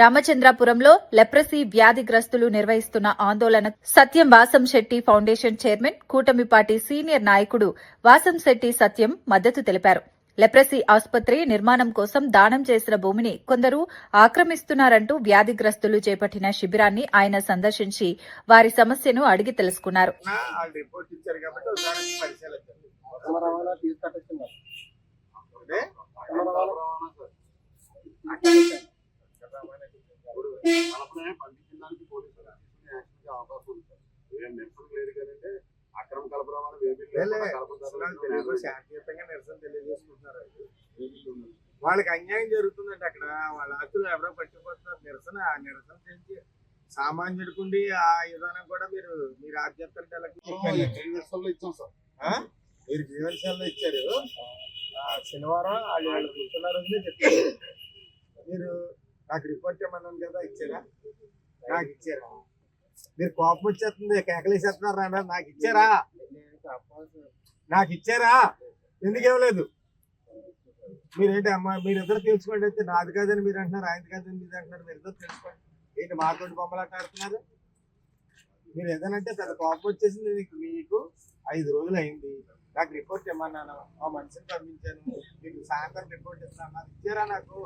రామచంద్రాపురంలో leprosy వ్యాధిగ్రస్తులు నిర్వహిస్తున్న ఆందోళన సత్యం వాసంశెట్టి ఫౌండేషన్ చైర్మన్ కూటమి పార్టీ సీనియర్ నాయకుడు వాసంశెట్టి సత్యం మద్దతు తెలిపారు. లెప్రసీ ఆసుపత్రి నిర్మాణం కోసం దానం చేసిన భూమిని కొందరు ఆక్రమిస్తున్నారంటూ వ్యాధిగ్రస్తులు చేపట్టిన శిబిరాన్ని ఆయన సందర్శించి వారి సమస్యను అడిగి తెలుసుకున్నారు. అక్రమ కలపరాలు శాంతియుతంగా నిరసన తెలియజేసుకుంటున్నారు. వాళ్ళకి అన్యాయం జరుగుతుందండి. అక్కడ వాళ్ళ ఆస్తులు ఎవరో పట్టిపోతున్నారు. నిరసన చేసి సామాన్యుడికుండి ఆ విధానం కూడా మీరు ఆధ్యాత్మిక ఇచ్చాం సార్. మీరు జీవనశాలలో ఇచ్చారు. శనివారం వాళ్ళు కూర్చున్న రోజునే చెప్పారు. మీరు నాకు రిపోర్ట్ ఇవ్వమన్నాను కదా, ఇచ్చారా? నాకు ఇచ్చారా? మీరు కోపం వచ్చేస్తుంది, కేకలేసేస్తున్నారు అన్నారు. నాకు ఇచ్చారా? ఎందుకు ఇవ్వలేదు? మీరేంటి అమ్మా, మీరిద్దరు తెలుసుకోండి. అయితే నాది కాదని మీరు అంటున్నారు, ఆయనది కాదని మీరు అంటున్నారు. మీరిద్దరు తెలుసుకోండి. ఏంటి మాతోటి బొమ్మలాట ఆడుతున్నారు? మీరు ఏదనంటే పెద్ద కోపం వచ్చేసింది. మీకు 5 రోజులు అయింది. నాకు రిపోర్ట్ ఇమ్మన్నాను, ఆ మనిషిని పంపించాను, మీకు సాయంత్రం రిపోర్ట్ ఇస్తాను. నాకు ఇచ్చారా? నాకు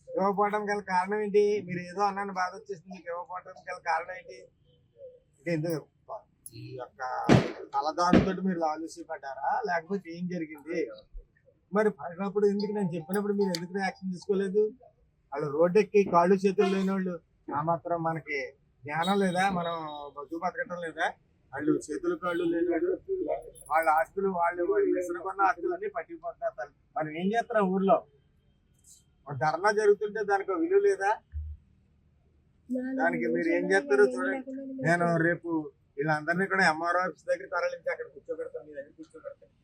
ఇవ్వకపోవడం గల కారణం ఏంటి? మీరు ఏదో అన్నాను, బాధ వచ్చేసింది. మీకు ఇవ్వకపోవడం గల కారణం ఏంటి? ఎందుకు ఈ యొక్క తలదారుతో మీరు ఆలోచించబడ్డారా, లేకపోతే ఏం జరిగింది? మరి పడినప్పుడు ఎందుకు, నేను చెప్పినప్పుడు మీరు ఎందుకు యాక్షన్ తీసుకోలేదు? వాళ్ళు రోడ్డు ఎక్కి కాళ్ళు చేతులు లేని వాళ్ళు, ఆ మాత్రం మనకి జ్ఞానం లేదా? మనం బతుకు బతకటం లేదా? వాళ్ళు చేతులు కాళ్ళు లేని వాళ్ళు, వాళ్ళ ఆస్తులు వాళ్ళు విసురుకున్న ఆస్తులన్నీ పట్టిపోతున్నారు. మనం ఏం చేస్తాం? ఊర్లో ధర్నా జరుగుతుంటే దానికి విలువ లేదా? దానికి మీరు ఏం చేస్తారో చూడండి. నేను రేపు వీళ్ళందరినీ కూడా ఎంఆర్ఓ ఆఫీస్ దగ్గర తరలించి అక్కడ కూర్చోబెడతాను. మీ దగ్గర కూర్చోబెడతాను.